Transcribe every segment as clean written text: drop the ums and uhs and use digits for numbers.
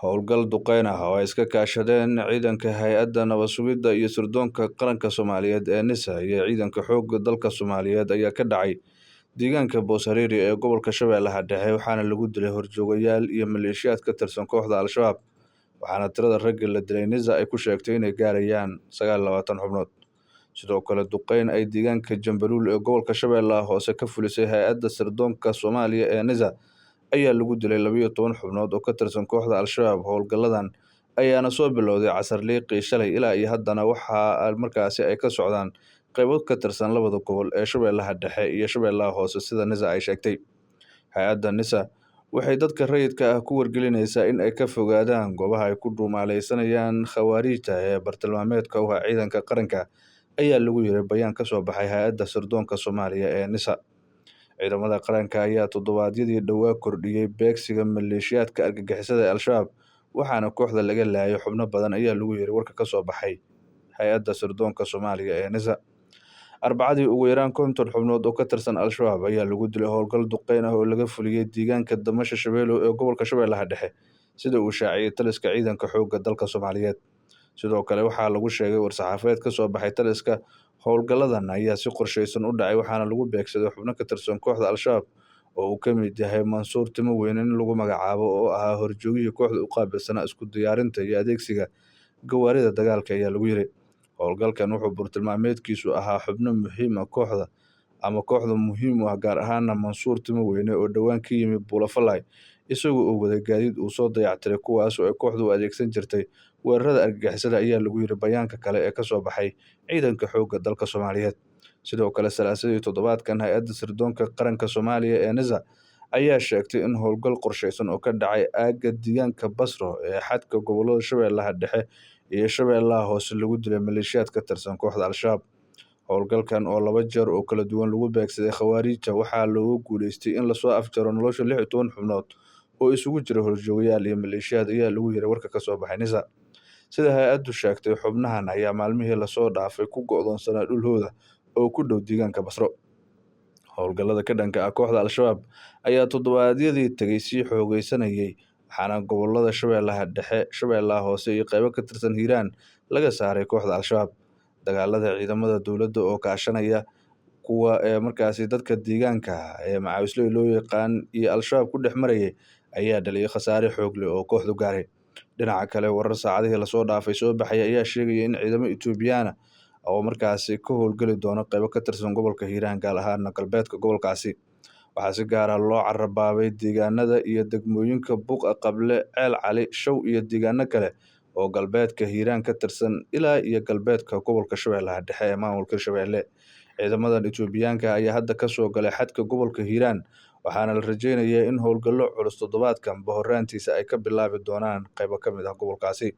Howlgal duqeyn ah oo ay iska kaashadeen ciidanka Hay'adda Nabad Sugidda iyo Sirdoonka Qaranka Soomaaliyeed ee NISA iyo ciidanka xoogga dalka Soomaaliyeed ayaa ka dhacay deegaanka Boosaareeri ee gobolka Shabeellaha Dhexe waxaana lagu dilay horjoogayaal iyo maleeshiyaad ka tirsan kooxda Al-Shabaab waxaana tirada ragga la dilay NISA ay ku sheegtay inay gaarayaan 29 xubnood. Sidoo kale duqeyn ay deegaanka Jambaluul ee gobolka Shabeellaha Hoose ka fulisay Hay'adda Sirdoonka Soomaaliya ee NISA ayaa lagu dilay 12 xubnood oo ka tirsan kooxda Al-Shabaab. Howlgalladan ayaana soo bilowday casar liiqii shalay ilaa iyo haddana waxa markaasi ay ka socdaan qaybo ka tirsan labada gobol ee Shabeellaha Dhexe iyo Shabeellaha Hoose sida NISA ay sheegtay. Hay'adda NISA waxay dadka rayidka ah ku wargelinaysaa in ay ka fogaadaan goobaha ay ku dhuumaaleysanayaan khawaarijta ee bartilmaameedka u ah ciidanka qaranka ayaa lagu yiri bayaan ka soo baxay Hay'adda Sirdoonka Soomaaliya ee NISA. Ciidamada qaranka ayaa toddobaadyadii dhowaa kordhiyay beegsiga maleeshiyaadka argagixisada ee Al-Shabaab waxaana kooxda laga laayay xubno badan ayaa lagu yiri warka ka soo baxay Hay'adda Sirdoonka Soomaaliya ee NISA. Arbacadii ugu yaraan 50 xubnood oo ka tirsan Al-Shabaab ayaa lagu dilay howlgal duqeyn ah oo laga fuliyay deegaanka Damasha Shabeello ee gobolka Shabeellaha Dhexe sida uu shaaciyay taliska ciidanka xoogga dalka Soomaaliyeed. Sidoo kale waxaa lagu sheegay war-saxaafadeed ka soo baxay taliska howlgalladan ayaa si qorsheysan u dhacay waxaana lagu beegsaday xubno ka tirsan kooxda Al-Shabaab oo uu ka mid yahay Mansuur Timo Weyne in lagu magacaabo oo ahaa horjoogihii kooxda u qaabilsanaa isku diyaarinta iyo adeegsiga gawaarida dagaalka ayaa lagu yiri. Howlgalkan wuxuu bartilmaameedkiisu ahaa xubno muhiim ah kooxda muhiim u ah gaar ahaan Mansuur Timo Weyne oo dhowaan ka yimid Buulafalay isagoo uu waday gaadiid uu soo dayactiray kuwaas oo ay kooxdu u adeegsan jirtay weerarada argagixisada ayaa lagu yiri bayaanka kale ee ka soo baxay ciidanka xoogga dalka Soomaaliyeed. Sidoo kale salaasadii toddobaadkan Hay'adda Sirdoonka Qaranka Soomaaliya ee NISA ayaa sheegtay in howlgal qorsheysan oo ka dhacay aagga deegaanka Basro ee xadka gobolada Shabeellaha Dhexe iyo Shabeellaha Hoose lagu dilay maleeshiyaad ka tirsan kooxda Al-Shabaab. Howlgalkan oo 2 jeer oo kala duwan lagu beegsaday khawaarijta waxaa loogu guuleystay in lasoo afjaro nolosha 16 xubnood oo isugu jira horjoogayaal iyo maleeshiyaad ayaa lagu yiri warka ka soo baxay NISA. Sida hay'addu sheegtay xubnahan ayaa maalmihii lasoo dhaafay ku go'doonsanaa dhulhooda oo ku dhow deegaanka Basro. Howlgallada ka dhanka ah kooxda Al-Shabaab ayaa toddobaadyadii tagay sii xoogeysanayay waxaana gobolada Shabeellaha Dhexe, Shabeellaha Hoose iyo qaybo ka tirsan Hiiraan laga saaray kooxda Al-Shabaab. Dagaalada ciidamada dowladda oo kaashanaya kuwa markaasi dadka deegaanka ee macawisley loo yaqaan iyo Al-Shabaab ku dhex marayay ayaa dhaliyay khasaare xoog leh oo kooxdu gaaray. Dhinaca kale warar saacadihii lasoo dhaafay soo baxay ayaa sheegaya in ciidamo Itoobiyaan ah oo markaasi ka howlgali doona qaybo ka tirsan gobolka Hiiraan gaar ahaan galbeedka gobolkaasi. Waxaa si gaar ah loo carabaabay deegaanada iyo degmooyinka Buqa Qable, Ceel Cali, Show iyo deegaano kale oo galbeedka Hiiraan ka tirsan ilaa iyo galbeedka gobolka Shabeellaha Dhexe ee maamulka Shabeelle. Ciidamadan Itoobiyaanka ayaa hadda ka soo galay xadka gobolka Hiiraan waxaana la rajeynayaa in howlgallo culus toddobaadkan horraantiisa ay ka bilaabi doonaan qaybo ka mid ah gobolkaasi.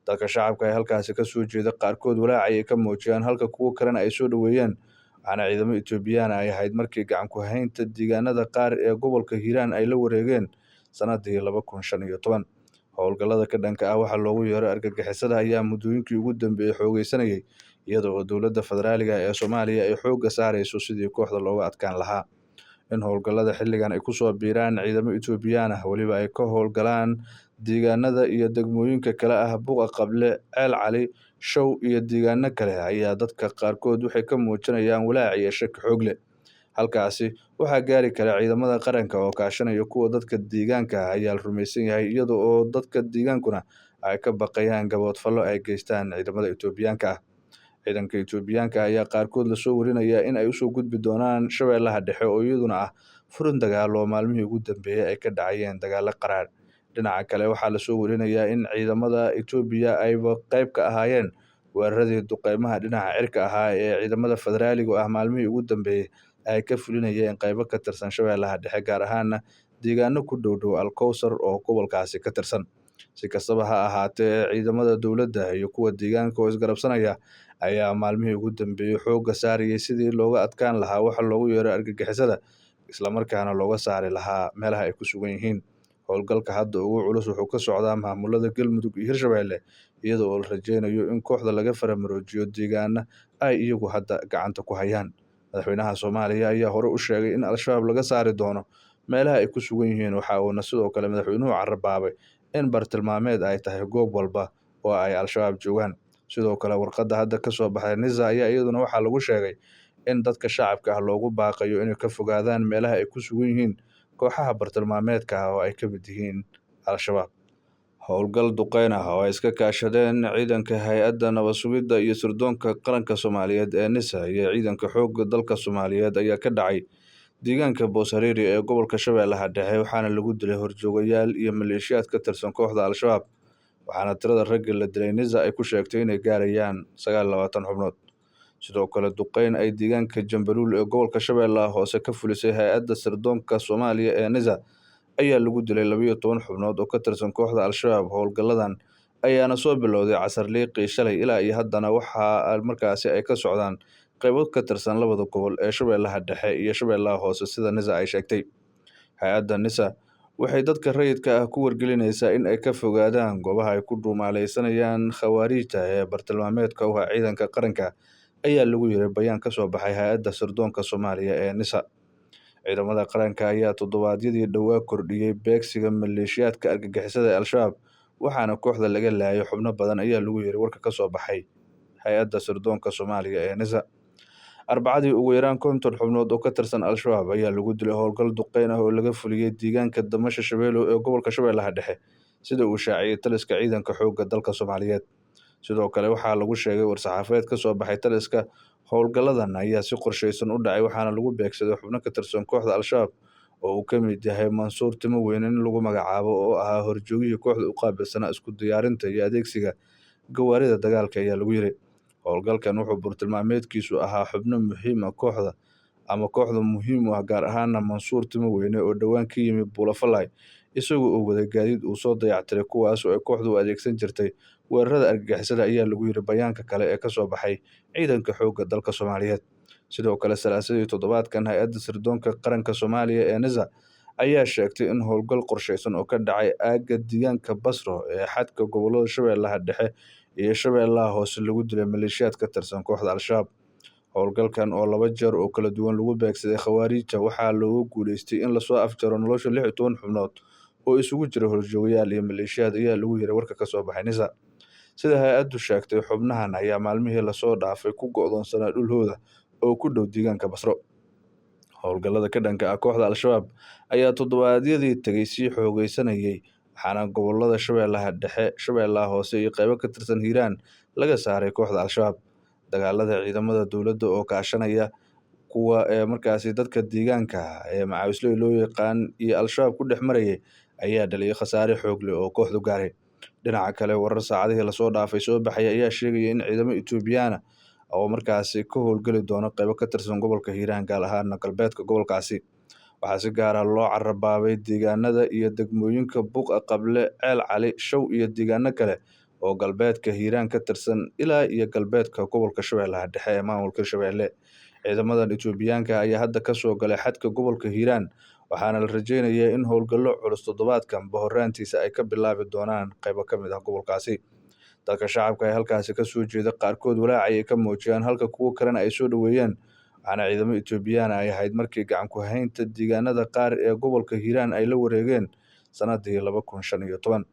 Dadka shacabka ee halkaasi ka soo jeeda qaarkood walaac ayay ka muujiyaan halka kuwo kalena ay soo dhoweeyeen waxaana ciidamo Itoobiyaan ay ahayd markii gacan ku haynta deegaanada qaar ee gobolka Hiiraan ay la wareegeen sanadii 2015. Howlgallada ka dhanka ah waxaa loogu yeeray argagixisada ayaa muddooyinkii ugu dambeeyay xoogeysanayay iyada oo dowladda federaaliga ee Soomaaliya ay xoogga saarayso sidii kooxda looga adkaan lahaa. In howlgallada xilligan ay ku soo biiraan ciidamo Itoobiyaan ah weliba ay ka howlgalaan deegaanada iyo degmooyinka kale ah Buqa Qable, Ceel Cali, Show iyo deegaano kale ayaa dadka qaarkood waxay ka muujinayaan walaac iyo shaki xoog leh. Halkaasi waxaa gaari kara ciidamada qaranka oo kaashanaya kuwa dadka deegaanka ah ayaa la rumaysan yahay iyada oo dadka deegaankuna ay ka baqayaan gaboodfallo ay geystaan ciidamada Itoobiyaanka ah. Ciidanka Itoobiyaanka ayaa qaarkood lasoo warinayaa in ay usoo gudbi doonaan Shabeellaha Dhexe oo iyaduna ah furin dagaal oo maalmihii ugu dambeeyay ay ka dhacayeen dagaallo qaraar. Dhinaca kale waxaa lasoo warinayaa in ciidamada Itoobiya ayba qayb ka ahaayeen weeraradii duqeymaha dhinaca cirka ahaa ee ciidamada federaaliga ah maalmihii ugu dambeeyay ay ka fulinayeen qaybo ka tirsan Shabeellaha Dhexe gaar ahaan deegaano ku dhow Al-Kowsar oo gobolkaasi ka tirsan. Si kastaba ha ahaatee ciidamada dowladda iyo kuwa deegaanka oo isgarabsanaya ayaa maalmihii ugu dambeeyay xoogga saarayay sidii looga adkaan lahaa waxa loogu yeeray argagixisada isla markaana looga saari lahaa meelaha ay ku sugan yihiin. Howlgalka hadda ugu culus wuxuu ka socdaa maamulada Galmudug iyo Hirshabeelle iyada oo la rajeynayo in kooxda laga faramaroojiyo deegaana ay iyagu hadda gacanta ku hayaan. Madaxweynaha Soomaaliya ayaa hore u sheegay in Al-Shabaab laga saari doono meelaha ay ku sugan yihiin waxa uuna sidoo kale madaxweynuhu carabaabay in bartilmaameed ay tahay goob walba oo ay Al-shabaab joogaan. Sidoo kale, warqadda hadda ka soo baxday NISA ayaa iyaduna waxaa lagu sheegay in dadka shacabka ah loogu baaqayo inay ka fogaadaan meelaha ay ku sugan yihiin kooxaha bartilmaameedka ah oo ay ka mid yihiin Al-shabaab. Howlgal duqeyn ah oo ay iska kaashadeen ciidanka Hay'adda Nabad Sugidda iyo Sirdoonka Qaranka Soomaaliyeed ee NISA iyo ciidanka xoogga dalka Soomaaliyeed ayaa ka dhacay deegaanka Boosariiri ee gobolka Shabeellaha Dhexe, waxaana lagu dilay horjoogayaal iyo maleeshiyaad ka tirsan kooxda Al-shabaab. Waxaana tirada ragga la dilay NISA ay ku sheegtay inay gaarayaan 29 xubnood. Sidoo kale, duqeyn ay deegaanka Jambaluul ee gobolka Shabeellaha Hoose ka fulisay Hay'adda Sirdoonka Soomaaliya ee NISA ayaa lagu dilay 12 xubnood oo ka tirsan kooxda Al-shabaab. Howlgalladan ayaana soo bilowday casar liiqii shalay ilaa iyo haddana waxa markaasi ay ka socdaan qaybo ka tirsan labada gobol ee Shabeellaha Dhexe iyo Shabeellaha Hoose sida NISA ay sheegtay. Hay'adda NISA waxay dadka rayidka ah ku wargelinaysaa in ay ka fogaadaan goobaha ay ku dhuumaaleysanayaan khawaarijta ee bartilmaameedka u ah ciidanka qaranka, ayaa lagu yiri bayaan ka soo baxay Hay'adda Sirdoonka Soomaaliya ee NISA. Ciidamada qaranka ayaa toddobaadyadii dhowaa kordhiyay beegsiga maleeshiyaadka argagixisada ee Al-shabaab, waxaana kooxda laga laayay xubno badan, ayaa lagu yiri warka ka soo baxay Hay'adda Sirdoonka Soomaaliya ee NISA. Arbacadii, ugu yaraan 50 xubnood oo ka tirsan Al-shabaab ayaa lagu dilay howlgal duqeyn ah oo laga fuliyay deegaanka Damasha Shabeelow ee gobolka Shabeellaha Dhexe, sida uu shaaciyay taliska ciidanka xoogga dalka Soomaaliyeed. Sidoo kale, waxaa lagu sheegay war-saxaafadeed ka soo baxay taliska, howlgalladan ayaa si qorsheysan u dhacay waxaana lagu beegsaday xubno ka tirsan kooxda Al-shabaab oo uu ka mid yahay Mansuur Timoweyne nin lagu magacaabo oo ahaa horjoogihii kooxda u qaabilsanaa isku diyaarinta iyo adeegsiga gawaarida dagaalka, ayaa lagu yiri. Howlgalkan wuxuu bartilmaameedkiisu ahaa xubno muhiim ah kooxda muhiim u ah, gaar ahaana Mansuur Timoweyne oo dhowaan ka yimid Buulafalay isagoo oo waday gaadiid uu soo dayactiray kuwaas oo ay kooxdu u adeegsan jirtay weerarada argagixisada, ayaa lagu yiri bayaanka kale ee ka soo baxay ciidanka xoogga dalka Soomaaliyeed. Sidoo kale, Salaasadii toddobaadkan, Hay'adda Sirdoonka Qaranka Soomaaliya ee NISA ayaa sheegtay in howlgal qorsheysan oo ka dhacay aagga deegaanka Basro ee xadka gobollada Shabeellaha Dhexe iyo Shabeellaha Hoose lagu dilay maleeshiyaad ka tirsan kooxda Al-shabaab. Howlgalkan oo 2 jeer oo kala duwan lagu beegsaday khawaarijta waxaa loogu guuleystay in lasoo afjaro nolosha 16 xubnood oo isugu jira horjoogayaal iyo maleeshiyaad, ayaa lagu yiri warka ka soo baxay NISA. Sida hay'addu sheegtay, xubnahan ayaa maalmihii lasoo dhaafay ku go'doonsanaa dhulhooda oo ku dhow deegaanka Basro. Howlgallada ka dhanka ah kooxda Al-shabaab ayaa toddobaadyadii tagay sii xoogeysanayay, waxaana gobollada Shabeellaha Dhexe, Shabeellaha Hoose iyo qaybo ka tirsan Hiiraan laga saaray kooxda Al-shabaab. Dagaalada ciidamada dowladda oo kaashanaya kuwa markaasi dadka deegaanka ee macawisley loo yaqaan iyo Al-shabaab ku dhex marayay ayaa dhaliyay khasaare xoog leh oo kooxdu gaaray. Dhinaca kale, warar saacadihii lasoo dhaafay soo baxay ayaa sheegaya in ciidamo Itoobiyaan ah oo markaasi ka howlgali doona qaybo ka tirsan gobolka Hiiraan, gaar ahaan galbeedka gobolkaasi. Waxaa si gaar ah loo carabaabay deegaanada iyo degmooyinka Buqa Qable, Ceel Cali, Show iyo deegaano kale oo galbeedka Hiiraan ka tirsan ilaa iyo galbeedka gobolka Shabeellaha Dhexe ee maamulka Shabeelle. Ciidamadan Itoobiyaanka ayaa hadda ka soo galay xadka gobolka Hiiraan, waxaana la rajeynayaa in howlgallo culus toddobaadkan horraantiisa ay ka bilaabi doonaan qaybo ka mid ah gobolkaasi. Dadka shacabka ee halkaasi ka soo jeeda qaarkood walaac ayay ka muujiyaan, halka kuwo kalena ay soo dhoweeyeen. Waxaana ciidamo Itoobiyaan ay ahayd markii gacan ku haynta deegaanada qaar ee gobolka Hiiraan ay la wareegeen sanadii 2015.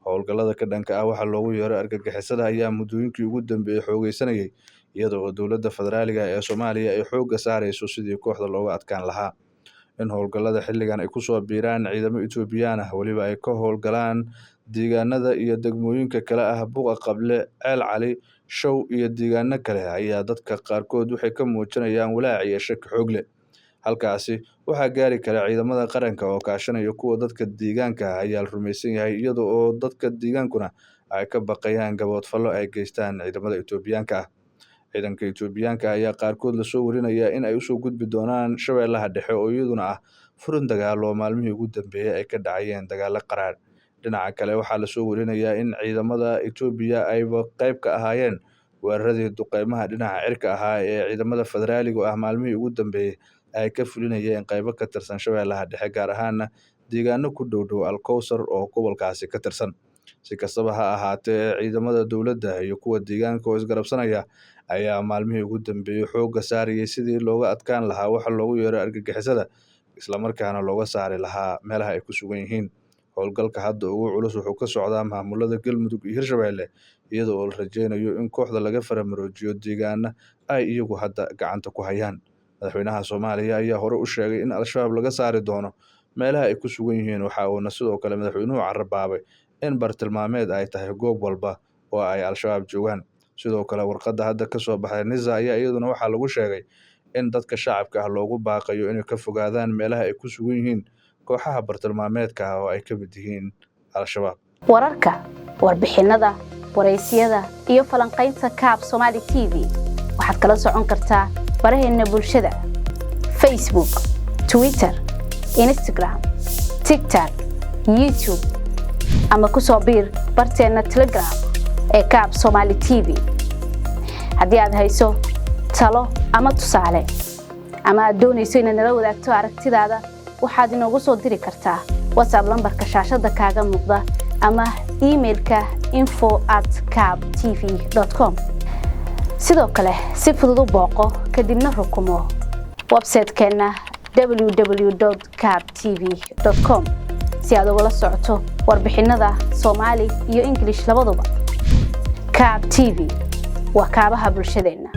Howlgallada ka dhanka ah waxaa loogu yeeray argagixisada ayaa muddooyinkii ugu dambeeyay xoogeysanayay, iyada oo dowladda federaaliga ee Soomaaliya ay xoogga saareyso sidii kooxda looga adkaan lahaa. In howlgallada xilligan ay ku soo biiraan ciidamo Itoobiyaan ah, weliba ay ka howlgalaan deegaanada iyo degmooyinka kale ah Buqa Qable, Ceel Cali, Show iyo deegaano kale, ayaa dadka qaarkood waxay ka muujinayaan walaac iyo shaki xoog leh. Halkaasi waxaa gaari kara ciidamada qaranka oo kaashanaya kuwa dadka deegaanka ah, ayaa la rumaysan yahay, iyada oo dadka deegaankuna ay ka baqayaan gaboodfallo ay geystaan ciidamada Itoobiyaanka ah. Ciidanka Itoobiyaanka ayaa qaarkood lasoo warinayaa in ay usoo gudbi doonaan Shabeellaha Dhexe oo iyaduna ah furin dagaal oo maalmihii ugu dambeeyay ay ka dhacayeen dagaallo qaraar. Dhinaca kale, waxaa lasoo warinayaa in ciidamada Itoobiya ayba qayb ka ahaayeen weeraradii duqeymaha dhinaca cirka ahaa ee ciidamada federaaliga ah maalmihii ugu dambeeyay ay ka fulinayeen qaybo ka tirsan Shabeellaha Dhexe, gaar ahaana deegaano ku dhow Al-Kowsar oo gobolkaasi ka tirsan. Si kastaba ha ahaatee, ciidamada dowladda iyo kuwa deegaanka oo isgarabsanaya ayaa maalmihii ugu dambeeyay xoogga saarayay sidii looga adkaan lahaa waxa loogu yeero argagixisada, isla markaana looga saari lahaa meelaha ay ku sugan yihiin. howlgalka hadda ugu culus wuxuu ka socdaa maamulada Galmudug iyo Hirshabelle iyadoo la rajeynayo in kooxda laga faramaroojiyo deegaana ay iyagu hadda gacanta ku hayaan. Madaxweynaha Soomaaliya ayaa hore u sheegay in Al-shabaab laga saari doono meelaha ay ku sugan yihiin, waxa uuna sidoo kale madaxweynuhu carrabaabay in bartilmaameed ay tahay goob walba oo ay Al-shabaab joogaan. Sidoo kale warqadda hadda ka soo baxday NISA ayaa iyaduna waxaa lagu sheegay in dadka shacabka ah loogu baaqayo inay ka fogaadaan meelaha ay ku sugan yihiin kooxaha bartilmaameedka ah oo ay ka mid yihiin Al-shabaab. Wararka, warbixinada, wareysiyada iyo falanqaynta CAB Somali TV waxaad kala socon kartaa baraheena bulshada Facebook, Twitter, Instagram, TikTok, YouTube ama ku soo biir barteena Telegram ee CAB Somali TV. haddii aad hayso talo ama tusaale ama aad doonayso inaad nala wadaagto aragtidaada waxaad inoogu soo diri kartaa WhatsApp lambarka shaashada kaaga muuqda ama emailka info@cabtv.com. sidoo kale si fudud u booqo kadibna rukumo website-keena www.cabtv.com si aad uga socoto warbixinada Soomaali iyo English labaduba. CAB TV waa kaabaha bulshadeena.